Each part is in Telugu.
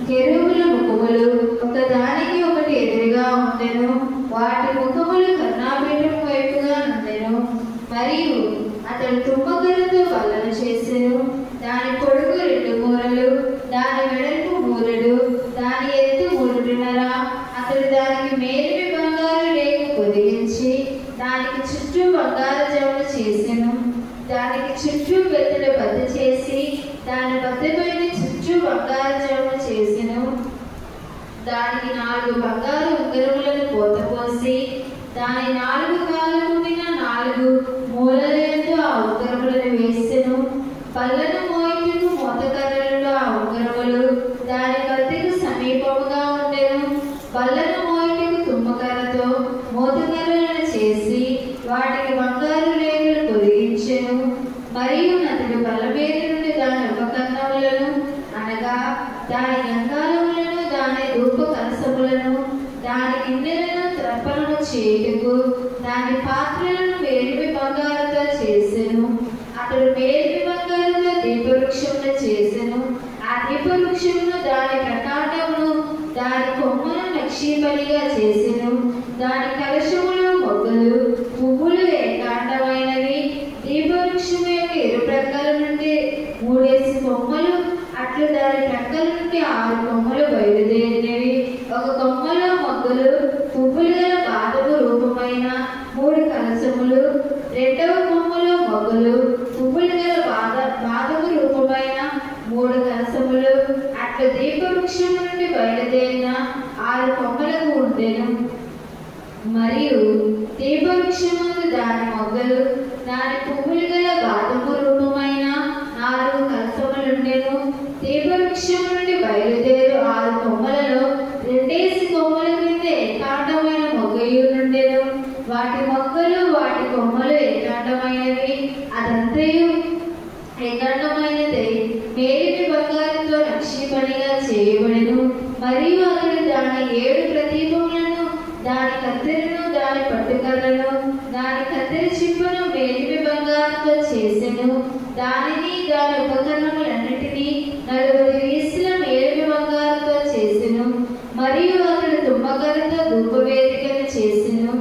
కెరూబుల ముఖములు ఒకదానికి ఒకటి ఎదురుగా ఉండెను. వాటి ముఖములు కర్ణాపీఠం వైపుగా ఉండెను. మరియు అతడు తుమ్మకర్రతో బల్లను చేసెను. దాని పొడుగు 2 మూరలు, దాని వెడల్పు 3, దాని ఎత్తు 3.5. అతడు దానికి మేలిమి బంగారు రేకు పొదిగించి దానికి చుట్టూ బంగారు జములు చేసెను. దానికి చుట్టూ బెత్తలు బద్ద చేసి దాని బద్దపైన చుట్టూ బంగారు జములు చేసెను. దానికి 4 బంగారు ఉంగరములను పోతపోసి దాని 4 కాళ్ళకుండిన 4 మూలలయందు ఆ ఉంగరములను వేసెను. పళ్ళను మోయుటకు మోతకర్రలలో ఆ ఉంగరములు దాని కత్తికి సమీపముగా ఉండెను. పళ్ళను మోయుటకు తుమ్మకర్రతో మోతకర్రలను చేసి వాటికి బంగారు రేకులు పొదిగించెను. మరియు అతడు బల్ల మీద నుండి దాని ఉపకరణములను అనగా దాని గంగాళములను, దాని ధూప కలశములను, దాని గిన్నెలను త్రప్పలను చేయుటకు దాని పాత్రలను మేలిమి బంగారుతో చేసెను. అతడు మేలిమి బంగారుతో దీపవృక్షమును చేసెను. ఆ దీపవృక్షమును దాని ప్రకాండమును దాని కొమ్మను నక్షీపనిగా చేసెను. దాని కలశములు, మొగ్గలు, పువ్వులు ఏకాండమైనవి. దీపవృక్షము యొక్క ఇరు ప్రక్కల నుండి 3 కొమ్మలు, అట్లు దాని ప్రక్కల నుండి 6 కొమ్మలు బయలుదేరినవి. ఒక కొమ్మలో మొగ్గలు, పువ్వులు గల బాదము రూపమైన 3 కలశములు, 2వ కొమ్మలో మొగ్గలు, పువ్వులు గల బాదము రూపమైన 3 కలశములు. అట్లు దీపవృక్షం నుండి బయలుదేరిన 6 కొమ్మలకు ఉండెను. మరియు దీపవృక్షముందు దాని మొగ్గలు, దాని పువ్వులు గల బాదము రూపమైన 4 కలశములుండెను. దీపవృక్షం నుండి బయలుదేరు 6 కొమ్మలలో 2 కొమ్మల క్రింద ఏకాండమైన మొగ్గయు నుండెను. వాటి మొగ్గలు, వాటి కొమ్మలు ఏకాండమైనవి. అదంతయు ఏకాండమైనదై మేలిమి బంగారుతో నక్షీపనిగా చేయబడెను. మరియు అతడు దాని 7 ప్రదీపములను, దాని కత్తెరను, దాని పట్టుకర్రను, దాని కత్తెర చిప్పను మేలిమి బంగారుతో చేసెను. దానిని దాని ఉపకరణములన్నిటినీ 40 వీసుల మేలిమి బంగారుతో చేసెను. మరియు అతడు తుమ్మకర్రతో ధూపవేదికను చేసెను.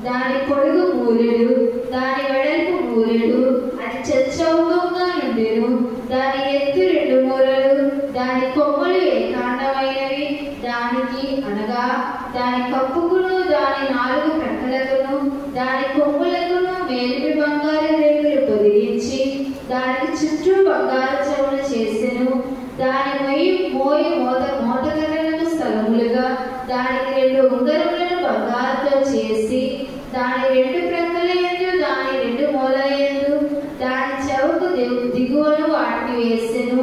దాని పొడుగు 3, దాని వెడల్పు 3, అది చచ్చౌకంగా నుండెను. దాని ఎత్తు 2 మూరలు, దాని కొమ్మలు ఏకాండమైనవి. దానికి అనగా దాని కప్పుకును, దాని 4 ప్రక్కలకును, దాని కొమ్ములకును మేలిమి బంగారు రేకులు పొదిగించి దానికి చుట్టూ బంగారు చెవులు చేసెను. దాని మోతకర్రలను స్థలములుగా దానికి 2 ఉంగరములను బంగారుతో చేసి దాని 2 ప్రక్కలయందు, దాని 2 మూలయందు, దాని చెవుకు దిగువను వాటిని వేసెను.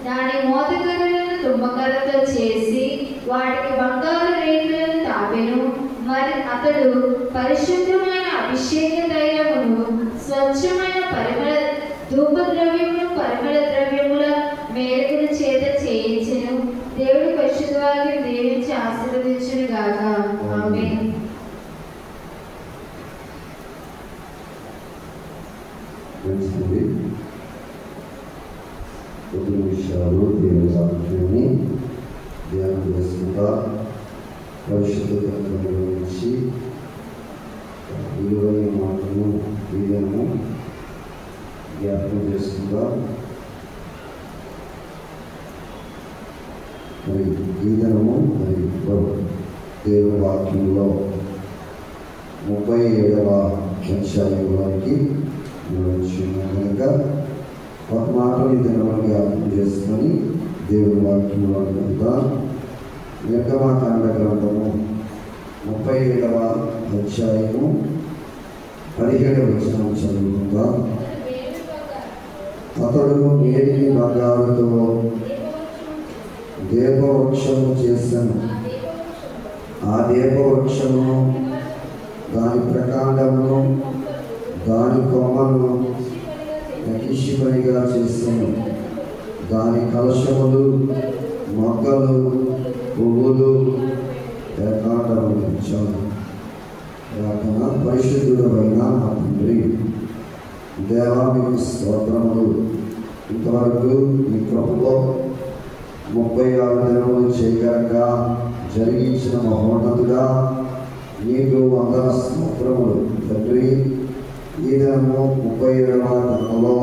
దాని మోతకర్రలను తుమ్మకర్రతో చేసి వాటికి బంగారు రేకులను తాపెను. మరి అతడు పరిశుద్ధమైన అభిషేక తైలమును, స్వచ్ఛమైన పరిమళ ధూపద్రవ్యమును, పరిమళ ద్రవ్యముల మేలుకుల చేత చేయించెను. దేవుడి పరిశుద్ధ వాక్యం దీవించి ఆశీర్వదించును గాక. ఆమేన్. కొన్ని విషయాలు దేవుని వాక్యాన్ని ధ్యానం చేసుకుంటా పరిశుద్ధ గ్రంథం గురించి విలువైన మాటను వీళ్ళను జ్ఞాపకం చేసుకుంటా. మరి ఈ దినము మరి దేవుని వాక్యంలో 37వ అధ్యాయంలోనికి కనుక ఒక మాటని దినము జ్ఞాపకం చేసుకొని దేవుని వాక్యంలో కనుక నిర్గమకాండ గ్రంథము 37వ అధ్యాయము 17వ వచనం చదువుకుందా. అతడు మేలిమి బంగారుతో దీపవృక్షము చేశాను. ఆ దీపవృక్షమును, దాని ప్రకాండమును, దాని కొమ్మను నకిషిపనిగా చేశాను. దాని కలశములు, మొగ్గలు, పువ్వులు ఏకాండములు ఇచ్చాను. ప్రార్థన. పరిశుద్ధుడైన మా తండ్రి, దేవా మీకు స్తోత్రములు. ఇంతవరకు మీ కృపలో 36 దినములు చేయగలగా జరిగించిన మహోన్నతుగా నీకు వందన స్తోత్రములు తండ్రి. ఈ దినము 37వ దినములో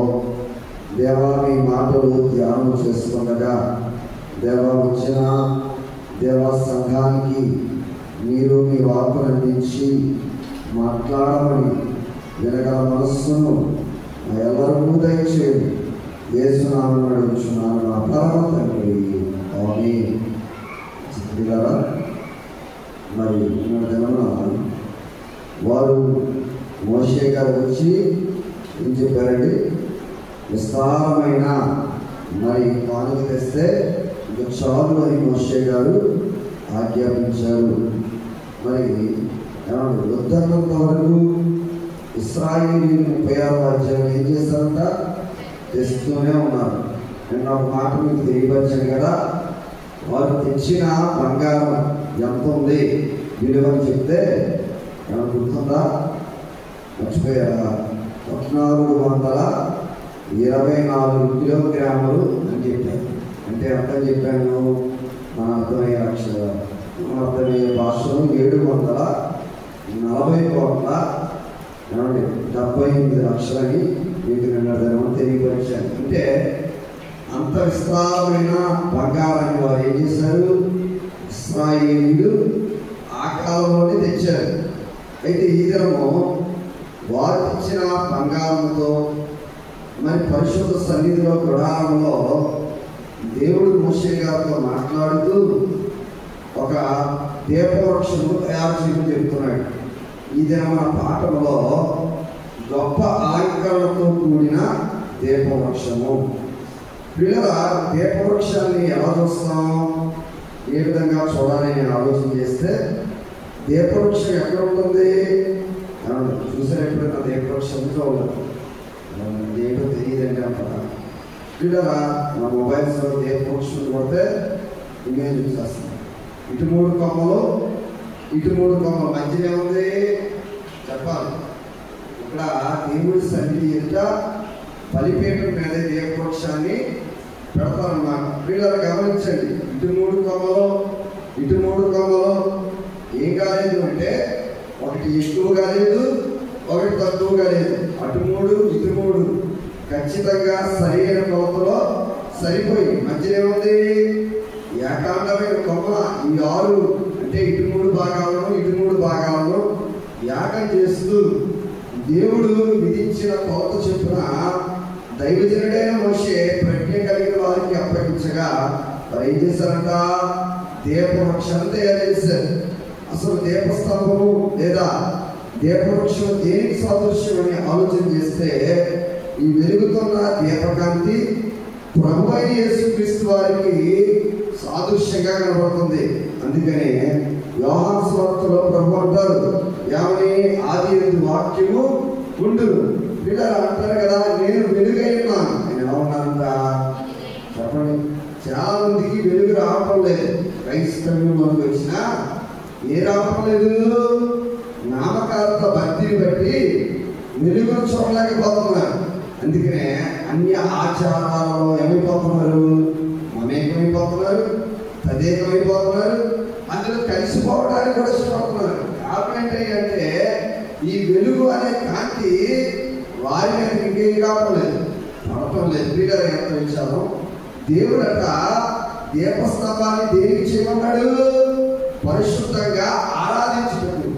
దేవా మీ మాటలు ధ్యానం చేసుకుండగా దేవా వచ్చిన దేవా సంఘానికి మీరు మీ వాక్కును అందించి మాట్లాడమని వినగల మనస్సును ఎవరికూ దయచేయండి. యేసు నామమున అడుగుచున్నాను నా పరమ తండ్రి, ఆమేన్. చిత్రీలారా, మరి నిన్న దినమున వారు మోషే గారు వచ్చి ఏం చెప్పారండి? విస్తారమైన మరి కానుక తెస్తే ఇంకా చాలు అని మోషే గారు ఆజ్ఞాపించారు. మరి వద్దన్నంత వరకు ఇశ్రాయేలీయులు 36వ అధ్యాయం ఏం చేశారంట? తెస్తూనే ఉన్నారు. నేను ఒక మాట మీకు తెలియపరిచాను కదా, వారు తెచ్చిన బంగారం ఎంత ఉంది విలువని చెప్తే ఏమైనా గుర్తుందా? మర్చిపోయారా? 1424 కిలోగ్రాములు అని చెప్పాను. అంటే అర్థం చెప్పాను, మన అర్థమయ్యే అర్థమయ్యే భాషలో 740 కోట్ల 78 లక్షలని మీకు నిన్న తెలియపరిచాను. అంటే అంత విస్తారమైన బంగారాన్ని వారు ఏం చేశారు? ఇశ్రాయేలీయులు ఆ కాలంలోనే తెచ్చారు. అయితే ఈ దినము వారు తెచ్చిన బంగారంతో మరి పరిశుద్ధ సన్నిధిలో గుడారంలో దేవుడు మోషే గారితో మాట్లాడుతూ ఒక దీపవృక్షము తయారు చేయమని చెప్తున్నాడు. ఈ దినమైన పాఠంలో గొప్ప అలంకరణతో కూడిన దీపవృక్షము. పిల్లల దీపవృక్షాన్ని ఎలా చూస్తాం, ఏ విధంగా చూడాలని నేను ఆలోచన చేస్తే, దీపవృక్షం ఎక్కడ ఉంటుంది? చూసారు ఎప్పుడైనా దీపవృక్షం చూడదు, ఏంటో తెలియదండి అంటారా? పిల్లల మన మొబైల్స్లో దీపవృక్షం కొడితే ఇమేజ్ చూసేస్తాం. ఇటు 3 కొమ్మలు, ఇటు 3 కొమ్మలు, మధ్యనే ఉంది చెప్పాలి. ఇక్కడ దేవుడి సన్నిధి ఎదుట బలిపీఠం మీద దీపవృక్షాన్ని పెడతారన్నమాట. పిల్లలు గమనించండి, ఇటు 3 కొమ్మలు, ఇటు 3 కొమ్మలు. ఏం కాలేదు అంటే ఒకటి ఎక్కువగా లేదు, ఒకటి తక్కువగా లేదు. అటు 3 ఇటు 3 ఖచ్చితంగా సరైన కొలతలో సరిపోయి మధ్యలో ఏముంది? ఏకాండమైన కొమ్మ. ఈ 6 అంటే ఇటు 3 భాగాలను, ఇటు 3 భాగాలను యాగం చేస్తూ దేవుడు విధించిన కొలత చొప్పున దైవజనుడైన మోషే ప్రజ్ఞ కలిగిన వారికి అప్పగించగా వారు ఏం చేశారంట? దీపవృక్షాన్ని తయారు చేశారు. అసలు దీపస్తంభము లేదా దీపవృక్షం దేనికి సాదృశ్యం అని ఆలోచన చేస్తే ఈ వెలుగుతున్న దీపకాంతి ప్రభువైన యేసుక్రీస్తు వారికి సాదృశ్యంగా కనబడుతుంది. అందుకనే యోహాను సువార్తలో ప్రభు అంటారు, ఏమని? ఆదియందు వాక్యము ఉండును. పిల్లలు అంటారు కదా, నేను వెలుగై ఉన్నాను. నేను ఎలా ఉన్నానంట చెప్పండి. చాలా మందికి వెలుగు రావటం లేదు. క్రైస్తవ్యంలోకి వచ్చినా ఏ రావటం లేదు? నామకార్థ భక్తిని బట్టి వెలుగును చూడలేకపోతున్నారు. అందుకనే అన్య ఆచారాలలో ఏమైపోతున్నారు? మమేకమైపోతున్నారు, తదేకమైపోతున్నారు, అందులో కలిసిపోవడానికి కూడా ఇష్టపడుతున్నారు. కారణం ఏంటంటే ఈ వెలుగు అనే కాంతి వారి మీద ఇంకేం కావట్లేదు, పడటం లేదు. వీళ్ళ ఎంత ఇచ్చారు? దేవుడట దీపస్తంభాన్ని దేనికి చేయమన్నాడు? పరిశుద్ధంగా ఆరాధించడానికి,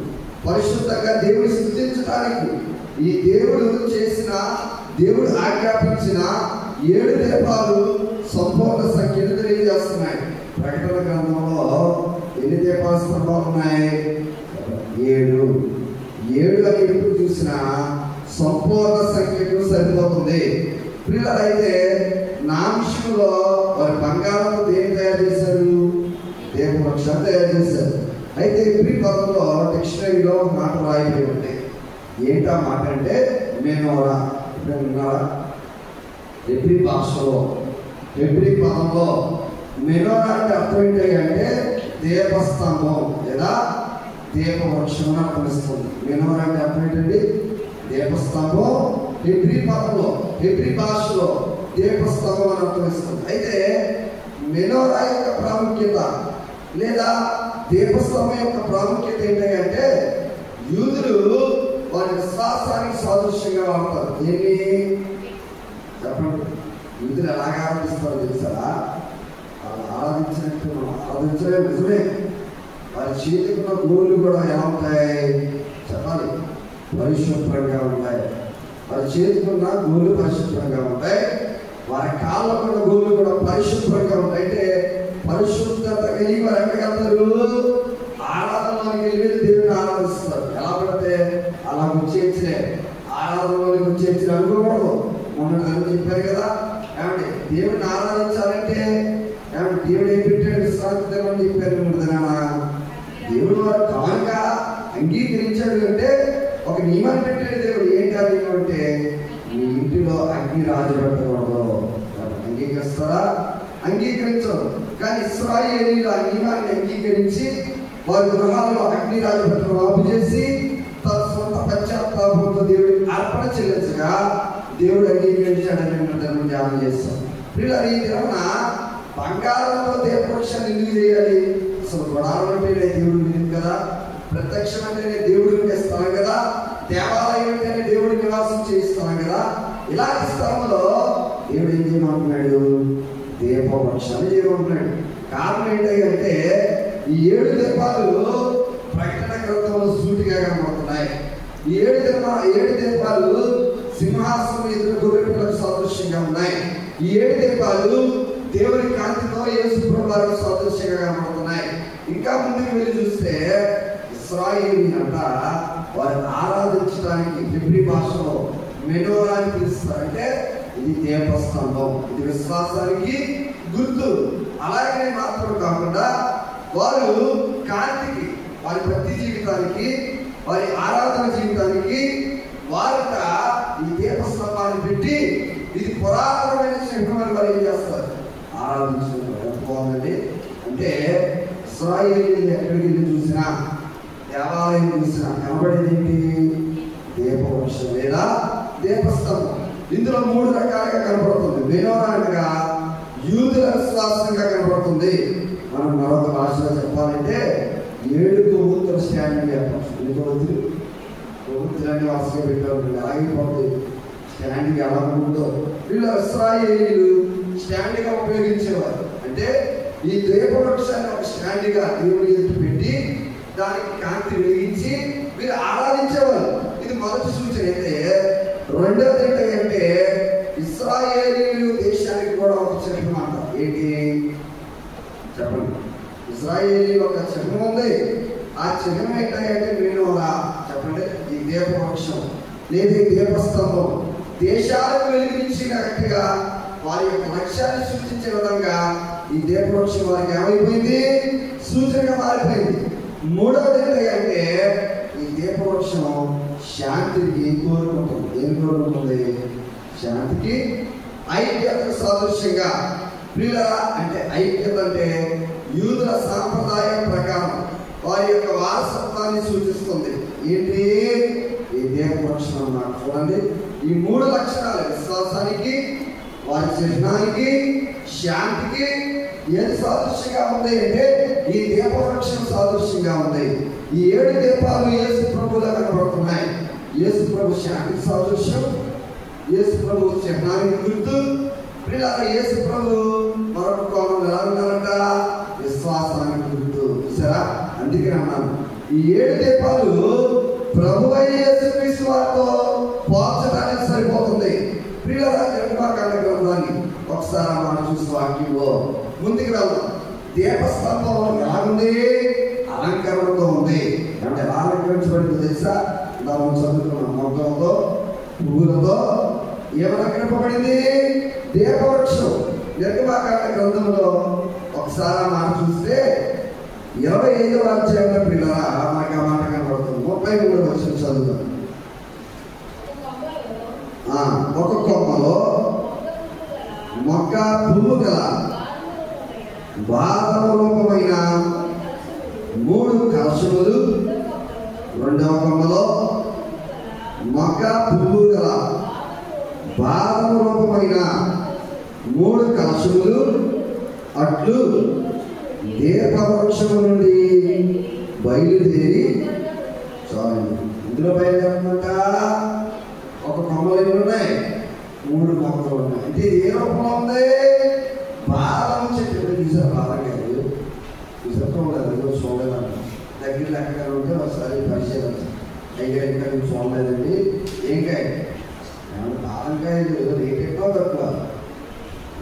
పరిశుద్ధంగా దేవుడు స్తుతించడానికి. ఈ దేవుడు చేసిన, దేవుడు ఆజ్ఞాపించిన 7 దీపాలు సంపూర్ణ సంఖ్యను తెలియజేస్తున్నాయి. ప్రకటన గ్రంథంలో ఎన్ని దీపాల స్తంభాలు ఉన్నాయి? 7. 7 అని ఎప్పుడు చూసినా సంపూర్ణ సంఖ్యకు సరిపోతుంది. పిల్లలైతే నా విషయంలో వారి బంగారం దేని తయారు చేశారు? దీపవృక్షాన్ని తయారు చేశారు. అయితే ఎబ్రీ పదంలో డిక్షనరీలో మాట రాయిపోయి ఉంటాయి. ఏంటా మాట అంటే మెనోరా. విన్నారా? ఎబ్రీ భాషలో, ఎబ్రీ పదంలో మెనోరా అంటే అర్థం ఏంటి అంటే దీపస్తంభం లేదా దీపవృక్షం అని అర్థమిస్తుంది. మెనోరా అంటే అర్థం ఏంటండి? దీపస్తంభం. ఎబ్రీ పదంలో, ఎబ్రీ భాషలో దీపస్తంభం అని అర్థమిస్తుంది. అయితే మెనోరా యొక్క ప్రాముఖ్యత లేదా దీపస్తంభం యొక్క ప్రాముఖ్యత ఏంటంటే యూదులు వారి విశ్వాసానికి సాదృశ్యంగా వాడతారు. ఏంటి చెప్పండి? యూదులు ఎలాగ ఆరాధిస్తారో తెలుసారా? వాళ్ళు ఆరాధించినట్టు ఆరాధించలే నిజమే. వారి చేతికున్న గోళ్ళు కూడా ఎలా ఉంటాయి చెప్పాలి? పరిశుభ్రంగా ఉంటాయి. వారి చేతికున్న గోళ్ళు పరిశుభ్రంగా ఉంటాయి. వారి కాళ్ళకున్న గోళ్ళు కూడా పరిశుభ్రంగా ఉంటాయి. అంటే పరిశుభ్రత కలిగి వారు ఎక్కడికి వెళ్తారు? ఆరాధనలోకి వెళ్ళి దేవుడిని ఆరాధిస్తారు. ఎలా పడితే అలా వచ్చేసినే ఆరాధనలోకి వచ్చేసి అనుకోకూడదు. మొన్న చెప్పారు కదా, ఏమంటే దేవుడిని ఆరాధించాలంటే ఏమంటే దేవుడు ఏం పెట్టాడు? విశ్రాంతి దేవని చెప్పారు. దేవుడు వారు కానుక అంగీకరించాడు అంటే ఒక నియమాన్ని పెట్టాడు దేవుడు. ఏంటి ఆ నియమం అంటే మీ ఇంటిలో అగ్ని రాజు పెట్టకూడదు. అంగీకరిస్తారా? అంగీకరించరు. కానీ ఇశ్రాయేలీయులు ఆ నియమాన్ని అంగీకరించి వారి గృహాల్లో అగ్ని రాజు పెట్టడం ఆపు చేసి తన సొంత పశ్చాత్తాపంతో దేవుడికి అర్పణ చెల్లించగా దేవుడు అంగీకరించాడని మనం ధ్యానం చేస్తాం. పిల్లలు ఈ దినమున బంగారంలో దీపవృక్షాన్ని ఎందుకు చేయాలి? అసలు గుడారం అంటేనే దేవుడు లేదు కదా, ప్రత్యక్షం అంటేనే దేవుడు ఉండే స్థలం కదా, దేవాలయం అంటేనే దేవుడు నివాసం చేయిస్తాం కదా. ఇలాంటి స్థలంలో దేవుడు ఏం చేయమంటున్నాడు? దీపవృక్షాన్ని చేయమంటున్నాడు. కారణం ఏంటంటే ఈ 7 దీపాలు ప్రకటన గ్రంథంలో సూటిగా కనబడుతున్నాయి. ఈ 7 దీపాలు సింహాసనం ఎదురు గొర్రెపిల్లకు సాదృశ్యంగా ఉన్నాయి. ఈ 7 దీపాలు దేవుని కాంతితో యేసు ప్రభువుకి సాదృశ్యంగా కనబడుతున్నాయి. ఇంకా ముందుకు వెళ్ళి చూస్తే ఇశ్రాయేలీయులంట వారిని ఆరాధించడానికి హెబ్రీ భాషలో మెనోరా అని పిలుస్తారు. అంటే ఇది దీపస్తంభం, ఇది విశ్వాసానికి గుర్తు. అలాగే మాత్రం కాకుండా వారు కాంతికి, వారి భక్తి జీవితానికి, వారి ఆరాధన జీవితానికి వారిట ఈ దీపస్తంభాన్ని పెట్టి ఇది పురాతనమైన శంఖం అని వారు ఏం చేస్తారు? ఆరాధించుకుంటారు. ఎంత బాగుందండి! అంటే ఇశ్రాయేలీయులు ఎక్కడికి వెళ్ళి చూసినా, దేవాలయం చూసినా కనబడేది ఏంటి? దీపవృక్షం లేదా దీపస్తంభం. ఇందులో 3 రకాలుగా కనబడుతుంది. మెనోరా అనగా యూదుల విశ్వాసంగా కనబడుతుంది. మనం మరొక భాషలో చెప్పాలంటే 7 కొవ్వొత్తుల స్టాండింగ్ చెప్పచ్చు. 7 కొవ్వొత్తులన్నీ వరుసగా పెట్టారు. ఆగిపోతుంది స్టాండింగ్ ఎలా ఉంటుందో. వీళ్ళు ఇశ్రాయేలీయులు స్టాండ్గా ఉపయోగించేవారు. అంటే ఈ దీపవృక్షాన్ని ఒక స్టాండ్గా దేవుడి ఎదుటి పెట్టి దానికి కాంతి వెలిగించి వీళ్ళు ఆరాధించేవారు. ఇది మొదటి సూచన. అయితే రెండోది ఏంటంటే ఇశ్రాయేలీయులు దేశానికి కూడా ఒక చిహ్నం అంటారు. ఏంటి చెప్పండి? ఇశ్రాయేలీయులు ఒక చిహ్నం ఉంది. ఆ చిహ్నం ఏంటంటే మెనోరా. చెప్పండి? ఈ దీపవృక్షం లేదా ఈ దీపస్తంభం దేశాలకు వెలిగించినట్టుగా వారి యొక్క లక్ష్యాన్ని సూచించే విధంగా ఈ దీపవృక్షం వారికి ఏమైపోయింది? సూచనగా మారిపోయింది. మూడవది ఏంటంటే ఈ దీపవృక్షం శాంతికి కోరుకుంటుంది. ఏం కోరుకుంటుంది? శాంతికి, ఐక్యతకు సాదృశ్యంగా. ప్రియులారా, అంటే ఐక్యత అంటే యూదుల సాంప్రదాయం ప్రకారం వారి యొక్క వారసత్వాన్ని సూచిస్తుంది. ఏంటి? ఈ దీపవృక్షం అన్నమాట. చూడండి, ఈ 3 లక్షణాలు విశ్వాసానికి, వారి చిహ్నానికి, శాంతికి ఏది సాదృశ్యంగా ఉంది అంటే ఈ దీపవృక్షం సాదృశ్యంగా ఉంది. ఈ 7 దీపాలు యేసు ప్రభువులా కనబడుతున్నాయి. యేసు ప్రభు శాంతికి సాదృశ్యం, యేసు ప్రభు చిహ్నానికి గుర్తు. ప్రియులారా, యేసు ప్రభు మరొక కోణం ఎలా ఉన్నారంట? విశ్వాసానికి గుర్తు. చూసారా? అందుకే అన్నాను ఈ 7 దీపాలు ప్రభువైన యేసుక్రీస్తు వారితో పోల్చడానికి సరిపోతుంది. ప్రియులారా, నిర్మాకాండ గ్రంథాన్ని ఒకసారి మనం చూసి వాక్యంలో ముందుకు వెళ్దాం. దీపస్తంభం ఎలా ఉంది? అలంకరణతో ఉంది. అంటే ఎలా అలంకరించబడిందో తెలుసా? మనం చదువుకున్నాం. మొగ్గలతో, పువ్వులతో ఏమలంకరింపబడింది? దీపవృక్షం. నిర్మాకాండ గ్రంథంలో ఒకసారి మనం చూస్తే 25వ అధ్యాయంలో పిల్లరా మనకు ఆ మాట కనబడుతుంది. 33వ వచనం చదువుతాం. ఒక కొమ్మలో మొక్క పువ్వు గల బాదము రూపమైన 3 కలశములు, రెండవ కొమ్మలో మొక్క పువ్వు గల బాదము రూపమైన 3 కలశములు, అట్లు దీపవృక్షము నుండి బయలుదేరి చాలు. ఇందులో బయలుదేరమంట ఒక కొమ్మలు ఎన్ని ఉన్నాయి? 3 మొక్కలు ఉన్నాయి. అంటే ఏ రూపంలో ఉంది? బాదం చెట్టు. చూసారు బాదం కాదు, చూసారు చూడలేదంట. దగ్గర ఎక్కడ ఉంటే ఒకసారి పరిశీలన అయ్యా ఇంకా నేను చూడలేదండి. ఏం కాయ? బాదంకాయలు రేట్ ఎక్కువ తక్కువ?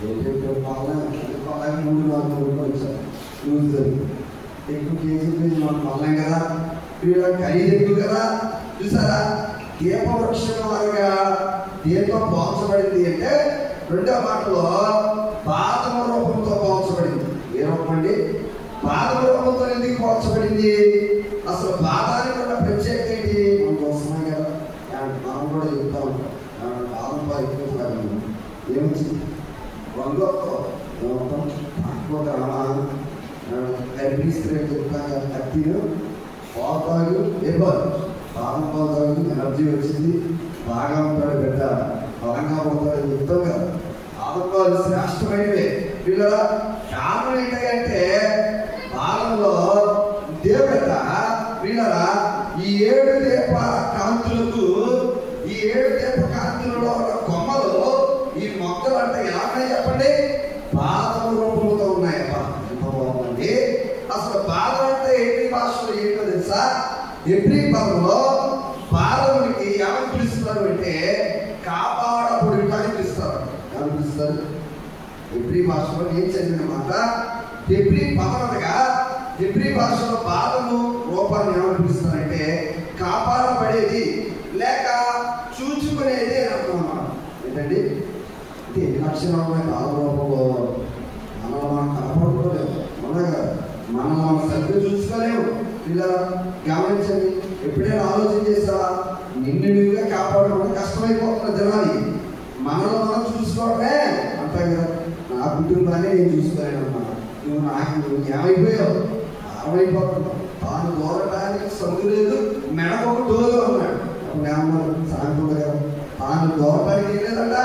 రేట్ ఎక్కువ. పాలన 3-4 రూపాయలు ఇచ్చారు. ఎక్కువ కేజీ మనం పడలేం కదా, ఖరీదు ఎక్కువ కదా. చూసారా? దీపవృక్షం లాగా దేంతో పోల్చబడింది అంటే రెండో మాటలో బాదమ రూపంతో పోల్చబడింది. ఏ రూపం అండి? బాదమ రూపంతో ఎందుకు పోల్చబడింది? అసలు బాదానికి ఉన్న ప్రత్యేకత ఏంటి? మనం చూస్తున్నాం కదా, మనం కూడా చెప్తా ఉంటాం. బాదం పాలు ఎక్కువ ఏమొచ్చింది? రంగు చెప్తాను కత్తిను పాలు తాగు ఇవ్వాలి. బాదం పాలు తాగు ఎనర్జీ వచ్చింది, బాగా ఉంటాడు బిడ్డ, బలంగా ఉంటాడు చెప్తాం కదా. బాదం పాలు శ్రేష్టమైనవే. వీళ్ళ కారణం ఏంటంటే బాలంలో దేవత వీళ్ళ ఈ 7 దీప కాంతులకు, ఈ 7 దీప కాంతులలో ఉన్న కొమ్మలు, ఈ మొక్కలు అంటే ఎలా ఉన్నాయి చెప్పండి? బాదం రూపంతో ఉన్నాయప్ప. ఎంత బాగుందండి. అసలు బాదం అంటే హెబ్రీ భాషలో ఏంటో తెలుసా? హెబ్రీ పదంలో బాదమునికి ఏమని పిలుస్తారు అంటే కాపాడబడి అని పిలుస్తారు. ఏమని పిలుస్తారు? హెబ్రీ భాషలో నేను చదివిన మాట హెబ్రీ పదం అనగా హెబ్రీ భాషలో బాదము రూపాన్ని ఏమని పిలుస్తారంటే కాపాడబడేది లేక చూచుకునేది అని అర్థం అన్నమాట. ఏంటండి? అంటే ఎన్ని లక్షణాలు ఉన్నాయి బాదం రూపంలో? మనం కాపాడుకోలేము, అవునా? మనం సరిగ్గా చూసుకోలేము. ఇలా గమనించండి. ఎప్పుడైనా ఆలోచన చేసావా? నిన్ను నువ్వుగా కాపాడుకోవడం కష్టమైపోతున్న జనాలు. మనలో మనం చూసుకోవడమే అంటాం కదా. నా కుటుంబాన్ని నేను చూసుకోలేను అన్నమాట. నువ్వు ఏమైపోయావు? ఆరైపోతున్నావు. తాను దూరడానికి సందు లేదు, మెడకు ఒక డోలు ఉన్నాడు. అప్పుడు ఏమన్నారు? సాయంత్రం కదా, తాను దూరడానికి లేదంట,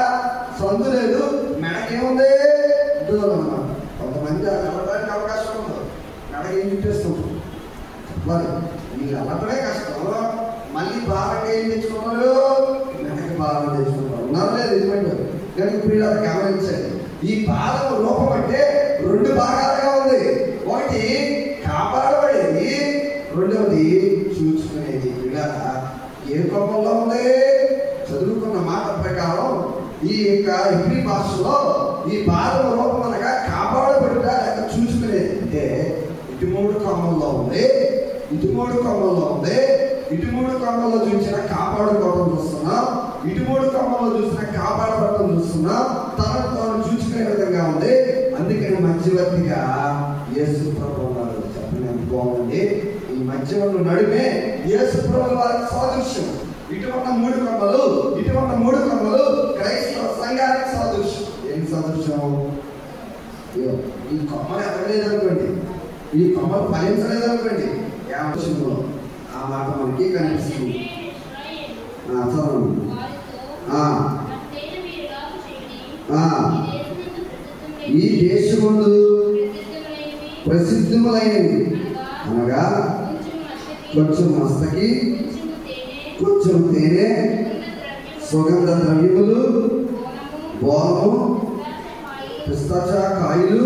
సందు లేదు, మెడకేముంది? డోలు అన్నమాట. కొంతమంది వెళ్ళడానికి అవకాశం ఉండదు, మెడకి ఏం చుట్టేస్తుంటారు. మరి మీరు వెళ్ళటమే కష్టం, మళ్ళీ భారంగా ఏం తెచ్చుకున్నారు? మెడకి భారం తెచ్చుకుంటారు. ఉన్నారు లేదు నిజమండి. కానీ ఇప్పుడు ఇలా గమనించండి. ఈ బాధ రూపం అంటే 2 భాగాలుగా ఉంది. ఒకటి కాపాడబడేది, రెండవది చూసుకునేది. ఇలా ఏ రూపంలో ఉంది? చదువుకున్న మాట ప్రకారం ఈ యొక్క హెబ్రీ భాషలో ఈ బాధ రూపం అనగా కాపాడబడుట లేక చూసుకునేది. అంటే ఇటు 3 కొమ్మల్లో ఉంది, ఇటు 3 కొమ్మల్లో ఉంది. ఇటు 3 కొమ్మల్లో చూసిన కాపాడుకోవడం చూస్తున్నాం, ఇటు 3 కొమ్మల్లో చూసిన కాపాడబడటం చూస్తున్నాం. తనకు తాను చూసుకునే విధంగా ఉంది. అందుకని మధ్యవర్తిగా యేసు ప్రభువు వారు చెప్పిన ఎంత బాగుంది. ఈ మధ్యవర్తి నడుమే యేసు ప్రభువు వారి సాదృశ్యం. ఇటువంటి 3 కొమ్మలు, ఇటువంటి 3 కొమ్మలు క్రైస్తవ సంఘానికి సాదృశ్యం. ఏంటి సాదృశ్యం? ఈ కొమ్మలు ఎదగలేదనుకోండి, ఈ కొమ్మలు ఫలించలేదనుకోండి, ఏమో ఆ మాట మనకి కనిపిస్తుంది. చదవండి. ఈ దేశముందు ప్రసిద్ధములైనవి అనగా కొంచెం మస్తకి, కొంచెం తేనె, సుగంధ ద్రవ్యములు, బోలము, పిస్తాచా కాయలు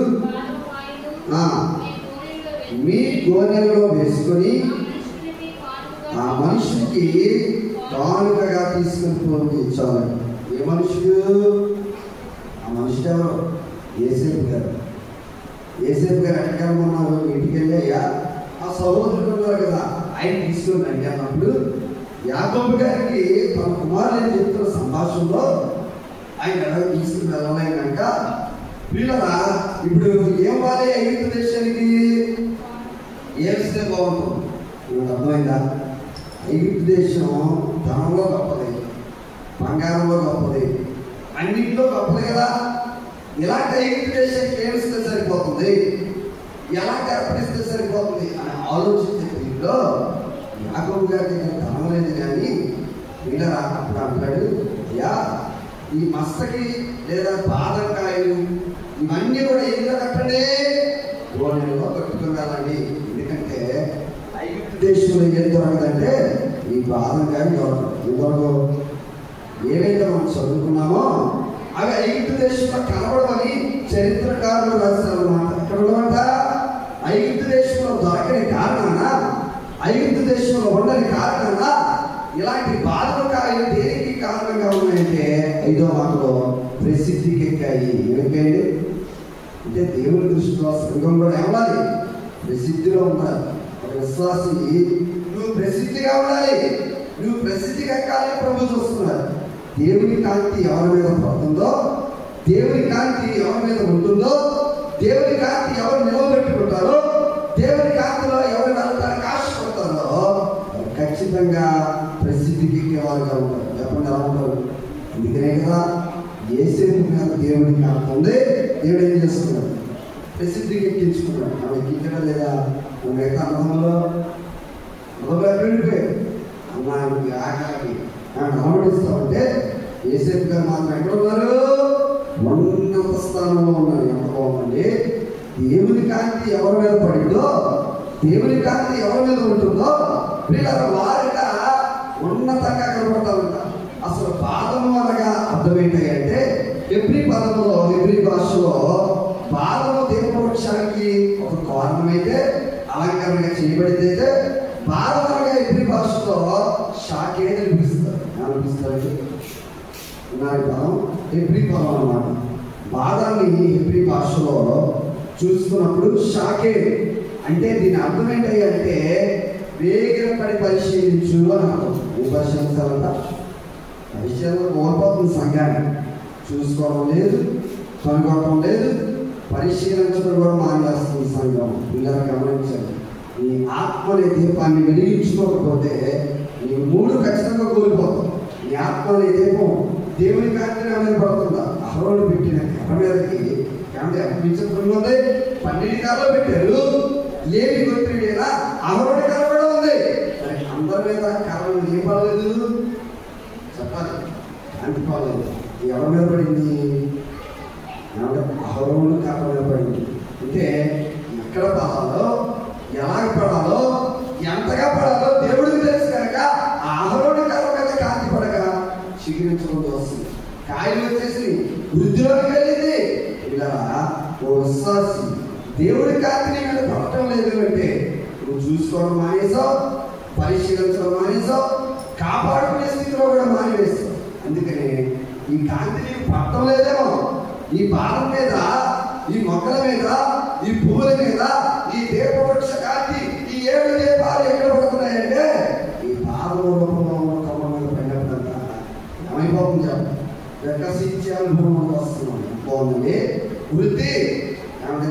మీ గోనెలలో వేసుకొని ఆ మనుషుడికి కానుకగా తీసుకుని పంపించాలి. ఏ మనుషుడు? ఆ మనుషుడు ఎవరు? యేసేపు గారు. యేసేపు గారు ఎక్కడ ఉన్నారు? ఇంటికి వెళ్ళాయా ఆ సహోదరుడు ఉన్నారు కదా, ఆయన తీసుకుని అడిగినప్పుడు యాకోబు గారికి తన కుమారుని చెప్తున్న సంభాషణలో ఆయన ఎలా తీసుకుని వెళ్ళలేం కనుక వీళ్ళరా ఇప్పుడు ఏం వాలి ఐగుప్తు దేశానికి ఏమిస్తే బాగుంటుంది. మీకు అర్థమైందా? ఐగుప్తు దేశం ధనంలో గొప్పది, బంగారంలో గొప్పది, అన్నింటిలో గొప్పది కదా. ఇలాంటి ఐగుప్తు దేశానికి ఏమిస్తే సరిపోతుంది, ఎలాంటి అర్పణిస్తే సరిపోతుంది అని ఆలోచించే దీంట్లో యాకోబు గారి దగ్గర ధనం లేదు. కానీ వీళ్ళరా అప్పుడు అంటాడు, అయ్యా ఈ మస్తకి లేదా బాదంకాయలు ఇవన్నీ కూడా ఎందులో కట్టండి, గోనెలో కట్టుకుని వెళ్ళండి. ఎందుకంటే ఐగుప్తు దేశంలో ఏం దొరకదంటే ఈ బాదంకాయ దొరకదు. ఏవైతే మనం చదువుకున్నామో అవి ఐగుప్తు దేశంలో కనబడవని చరిత్రకారులు రాశారు అన్నమాట. ఎక్కడ ఉన్నమాట? ఐగుప్తు దేశంలో దొరకని కారణాన, ఐగుప్తు దేశంలో ఉండని కారణాన ఇలాంటి బాదకాయలు దేనికి కారణంగా ఉన్నాయంటే 5వ మాటలో ప్రసిద్ధికి ఎక్కాయి. ఏమిటండి అంటే దేవుని దృష్టిలో సంఘం కూడా ఏమవ్వాలి? ప్రసిద్ధిలో ఉండాలి. ఒక విశ్వాసి నువ్వు ప్రసిద్ధిగా ఉండాలి, నువ్వు ప్రసిద్ధిగా ఎక్కాలని ప్రభు చూస్తున్నారు. దేవుని కాంతి ఎవరి మీద పడుతుందో, దేవుని కాంతి ఎవరి మీద ఉంటుందో, దేవుని కాంతి ఎవరు నిలవబెట్టుకుంటారో, దేవుని కాంతిలో ఎవరు వెళ్ళడానికి ఆశపడతారో ఖచ్చితంగా ప్రసిద్ధికి ఎక్కేవారుగా ఉంటారు. చెప్పండి ఎలా ఉంటారు? అందుకనే కదా యేసేపు మీద దేవుని కాంతి ఉంది. దేవుడు ఏం చేస్తున్నాడు? ప్రసిద్ధికి ఎక్కించుకున్నాడు. ఆమె ఎక్కించడం లేదా? మిగతా అన్నదంలో వెళ్ళిపోయాడు. అమ్మాయికి ఆకలికి గమనిస్తామంటే యేసేపు గారు మాత్రం ఎక్కడ ఉన్నారు? ఉన్నత స్థానంలో ఉన్నారు. ఎంత బాగుందండి! దేవుని కాంతి ఎవరి మీద పడిందో, దేవుని కాంతి ఎవరి మీద ఉంటుందో వీళ్ళ వారిగా ఉన్నతంగా కనబడతామంట. అసలు పాదము అనగా అర్థం ఏంటంటే హెబ్రీ పదంలో, హెబ్రీ భాషలో పాదము దేవవృక్షానికి ఒక కారణమైతే అలంకరణగా చేయబడితే, పాదం అనగా హెబ్రీ భాషలో షాకేట్ అనిపిస్తారు. ఏమనిపిస్తారు? నాటి పదం హెబ్రీ పదం అన్నమాట. బాదాన్ని హెబ్రీ భాషలో చూసుకున్నప్పుడు షాకేట్ అంటే దీని అర్థం ఏంటంటే వేగిర పడి పరిశీలించు అని అర్థం. ఏ పరిశీలించాలంట? పరిశీలన కోల్పోతుంది సంఘాన్ని. చూసుకోవడం లేదు, కనుగొనడం లేదు, పరిశీలించడం కూడా మానేస్తుంది సంఘం. పిల్లలు గమనించండి. నీ ఆత్మనే దీపాన్ని వెలిగించుకోకపోతే నీ 3 ఖచ్చితంగా కోల్పోతావు. నీ ఆత్మనే దీపం దేవుని కాంతిని మీద పడుతుందా? అహరోను పెట్టిన కర్ర మీదకి ఏమంటే అర్పించకుండా ఉంది. 12 కర్రలు పెట్టారు. లేవి గోత్రీయుడైన అహరోను కర్ర కూడా ఉంది. అందరి మీద కర్రలు ఏం పడలేదు? చెప్పాలి, కాంతి పడలేదు. ఎవరి మీద పడింది? అహరోను కర్ర మీద పడింది. అంటే ఎక్కడ పడాలో, ఎలాగ పడాలో, ఎంతగా పడాలో దేవుడికి తెలుసు కనుక ఆ అహరోను కర్ర మీద కాంతి పడగా చిగురించడం వస్తుంది. కాయలు వచ్చేసి వృద్ధిలోకి వెళ్ళింది. ఇలా ఓ విశ్వాసి దేవుడి కాంతిని మీద పడటం లేదు అంటే నువ్వు చూసుకోవడం మానేసావు, పరిశీలించడం మానేసావు, కాపాడుకునే స్థితిలో కూడా మానేస్తావు. అందుకని ఈ కాంతిని పడటం లేదేమో. ఈ పాదం మీద, ఈ మొక్కల మీద, ఈ పువ్వుల మీద ఈ దీపవృక్ష కాంతి, ఈ 7 దీపాలు ఎక్కడ పడుతున్నాయంటే ఈ పాదం రూపంలో ఉన్న కొమ్మ మీద పడినప్పుడంతా ఏమైపోతుంది? చెప్పండి. వికసించే అనుభవం వస్తున్నాం. బాగుందండి. వృద్ధి ఏమంటే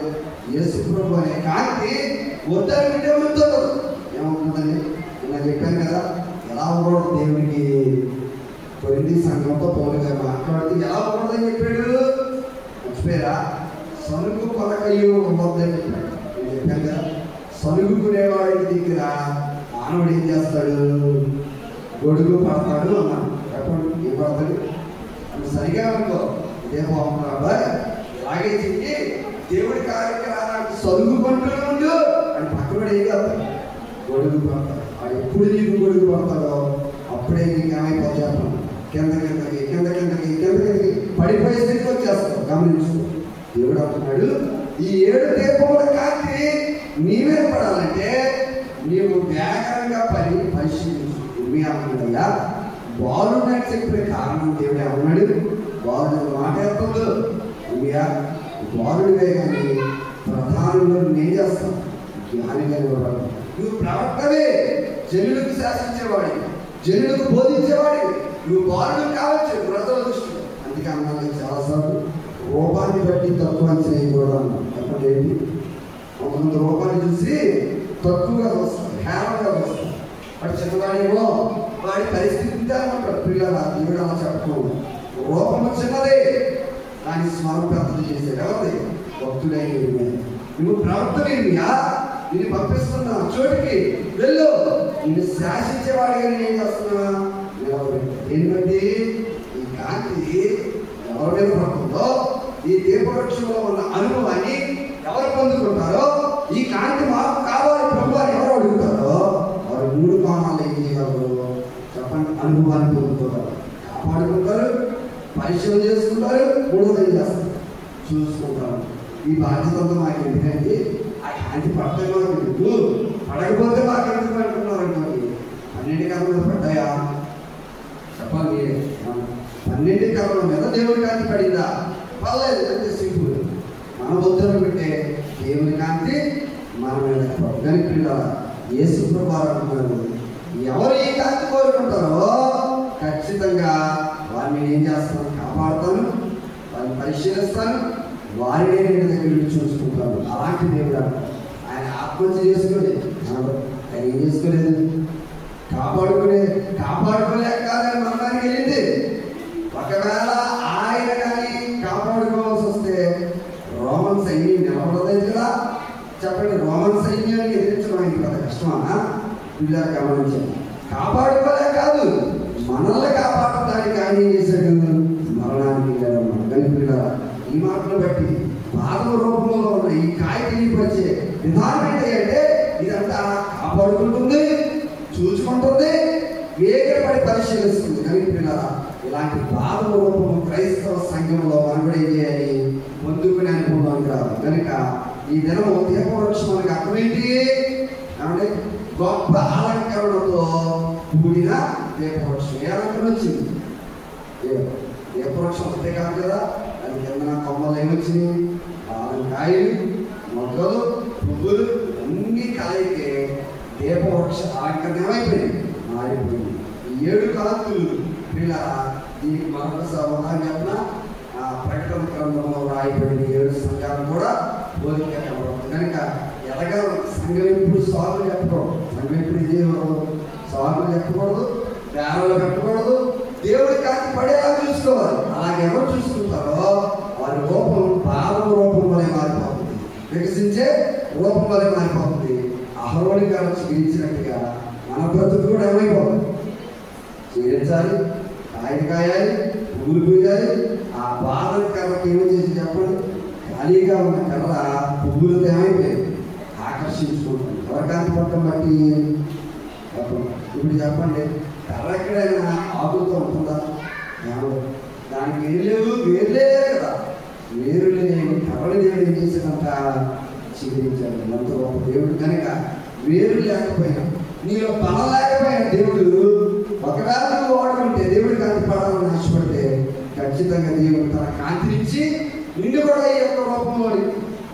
యేసు ప్రభు అనే కాంతి వద్దని వింటే వృద్ధులు ఏమవుతుందండి? నేను చెప్పాను కదా ఎలా ఉండకూడదు. దేవునికి కొరింథీ సంఘంతో పౌలు గారు మాట్లాడితే ఎలా ఉండదని చెప్పాడు? మర్చిపోయారా? సనుగు కొనకయ్యూ ఉండొద్దని చెప్పాడు. నేను చెప్పాను కదా సనుగుకునేవాడి దగ్గర మానవుడు ఏం చేస్తాడు? గొడుగు పడతాడు అన్నాడు. చెప్పండి, ఏం పడతాడు? సరిగా అనుకో, ఇదే బాగున్నాడు అబ్బాయి, అలాగే చెయ్యి, దేవుడి కార్యక్రమానికి సరుగుకుంటూ ఉండు అని పక్కన ఏం చేస్తాడు? గొడుగు పడతాడు. వాడు ఎప్పుడు నీకు గొడుగు పడతాడో అప్పుడే నీకు ఏమైపోతే చెప్పండి కిందకి పడిపోయే స్థితికి వచ్చేస్తావు. గమనించు. దేవుడు అంటున్నాడు ఈ 7 దీపముల కాంతి నీవే పడాలంటే నీవు వేగంగా పరిశీలించు. మీ అన్నాడయ్యా బాలున్నాడు చెప్పే కారణం దేవుడే అన్నాడు. బాలుడు మాట ఎత్తదు. అయ్యా బాలుడివే కానీ ప్రధానంలో నేను చేస్తాను. జ్ఞానిగా నువ్వు ప్రవక్తవే, జనులకు శాసించేవాడి, జనులకు బోధించేవాడి. నువ్వు బాలుడు కావచ్చు ప్రజల దృష్టిలో. అందుకే అన్నాను చాలాసార్లు రూపాన్ని బట్టి తక్కువ అంచనా కూడా అన్నాను. చెప్పండి ఏంటి? కొంతమంది రూపాన్ని చూసి తక్కువగా వస్తారు, హేళనగా వస్తారు. వాడు చిన్నవాడేమో వాడి పరిస్థితి అంటాడు. పిల్లల దేవుడు అలా చెప్పకూడదు. రూపము చిన్నదే కానీ స్మరణ పెద్దది చేసేది ఎవరి? భక్తుడైన నువ్వు ప్రవర్తనీయా నేను పంపిస్తున్నా చోటికి వెళ్ళు. నిన్ను శాసించేవాడిగా నేను ఏం చేస్తున్నా? నిలబడి ఏంటంటే ఈ కాంతి ఎవరి మీద పడుతుందో, ఈ దీపవృక్షంలో ఉన్న అనుభవాన్ని ఎవరు పొందుకుంటారో, ఈ కాంతి మాకు కావాలి ప్రభు అని ఎవరు అడుగుతారో వారు 3 కోణాలు ఏం చేయగలరు చెప్పండి? అనుభవాన్ని పొందుకుంటారు, కాపాడుకుంటారు, పరిశీలన చేసుకుంటారు, 3వది ఏం చేస్తారు? చూసుకుంటారు. ఈ బాధ్యత మాకు ఎందుకంటే ఆ కాంతి పడితే మాకు ఎందుకు, పడకపోతే మాకు ఎందుకు అంటున్నారు అనుకోండి. 12 కర్రలు పడ్డాయా చెప్పండి? 12 కర్రల మీద దేవుడి కాంతి పడిందా? పర్లేదు, అంటే సింపుల్. మన బుద్ధులు పెట్టే దేవుని కాంతి మన మీద కనుక యేసు ప్రభువు అంటున్నారు, ఎవరు ఈ కాంతి కోరుకుంటారో ఖచ్చితంగా వారిని ఏం చేస్తాను? కాపాడుతాను, వారిని పరిశీలిస్తాను, వారినే నేను దగ్గర నుంచి చూసుకుంటాను. అలాంటి దేవుడు ఆయన ఆత్మహత్య చేసుకోలేదు. ఆయన ఏం చేసుకోలేదు? కాపాడుకోలేక కాదని మరణానికి వెళ్ళింది. ఒకవేళ ఆయన కానీ కాపాడుకోవాల్సి వస్తే రోమన్ సైన్యం నిలబడలేదు కదా. చెప్పండి, రోమన్ సైన్యాన్ని ఎదిరించడం ఆయనకి పెద్ద కష్టమా? పిల్లలు గమనించండి. కాపాడుకోలే కాదు, మనల్ని కాపాడటానికి ఆయన ఏం చేశాడు? మరణానికి వెళ్ళాడు. పిల్లల ఈ మాటను బట్టి బాధల రూపంలో ఉన్న ఈ కాయ తెలియపరిచే విధానం ఏంటంటే ఇదంతా కాపాడుకుంటుంది, చూసుకుంటుంది, వేగపడి పరిశీలిస్తుంది. కానీ పిల్లల ఇలాంటి బాధల రూపం క్రైస్తవ సంఘంలో మనం కూడా ఏం చేయాలి? పొందుకునే అనుభవానికి రాదు. కనుక ఈ దినం దీపవృక్షం మనకి అర్థమేంటి అంటే గొప్ప అలంకరణతో కూడిన దీపవృక్షం. ఏ అలంకరణ వచ్చింది? దీపవృక్షం వస్తే కాదు కదా, దాని కింద కొమ్మలు ఏమొచ్చినాయి? కాయలు, మొగ్గలు, పువ్వులు అన్ని కాయకే దీపవృక్ష అలంకరణ ఏమైపోయింది? మారిపోయింది. ఈ 7 కాంతులు పిల్ల దీనికి మరొకసారి ఉదాహరణ చెప్పిన ప్రకటన గ్రంథంలో రాయబడిన 7 సంఘాలు కూడా పోలిక కనబడుతుంది. కనుక ఎలాగా సంఘం ఎప్పుడు సాగులు చెప్పకూడదు, సంఘం ఎప్పుడు ఇదేవారు సాగులు చెప్పకూడదు, బేరాలు పెట్టకూడదు, దేవుడి కాంతి పడేలా చూసుకోవాలి. అలాగే ఎవరు చూసుకుంటారో వారి రూపం పాదం రూపం వలె మారిపోతుంది, వికసించే రూపం వలె మారిపోతుంది. అహరోని గారు జీవించినట్టుగా మన బ్రతుకు కూడా ఏమైపోతుంది? జీవించాలి, కాయలు కాయాలి, పువ్వులు పూయాలి. ఆ బాధల కర్రకి ఏమో చేసి చెప్పండి? ఖాళీగా ఉన్న కర్ర పువ్వులతో ఏమైపోయింది? ఆకర్షించుకుంటుంది. ఎవరికాంతి పట్టం బట్టి ఇప్పుడు చెప్పండి, కర్ర ఎక్కడైనా ఆకులతో ఉంటుందా? దానికి వేర్లే కదా. వేరు లేని కర్రని దేవుడు ఏం చేసేదంట? చిగురించాడు. అంత గొప్ప దేవుడు. కనుక వేరు లేకపోయినా, నీలో బలం లేకపోయినా దేవుడు ఒకవేళ నువ్వు వాడుకుంటే దేవుడి కాంతి పడాలని ఆశపడితే ఖచ్చితంగా దేవుడు తన కాంతినిచ్చి నిన్ను కూడా ఈ యొక్క రూపంలోనికి,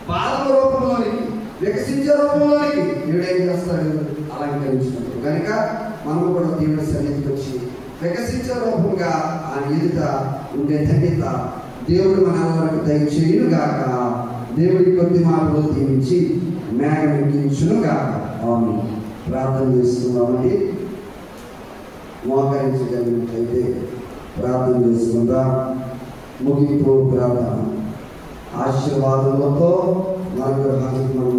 పాదల రూపంలోనికి, వికసించే రూపంలోనికి దేవుడు ఏం చేస్తాడు? అలంకరించినట్టు. కనుక మనం కూడా దేవుడి సన్నిధికి వచ్చి వికసించే రూపంగా ఆ ఎదుట ఉండే ధన్యత దేవుడు మనందరికి దయచేయును గాక. దేవుడి కొద్ది మాటలు దీవించి మేఘం ఎక్కించును గాక. ఆమేన్. ప్రార్థన చేసుకుందామండి. మోకరించగలిగినట్లయితే ప్రార్థన చేసుకుందాం. ముగింపు ప్రార్థన. ఆశీర్వాదములతో మన గృహానికి మనం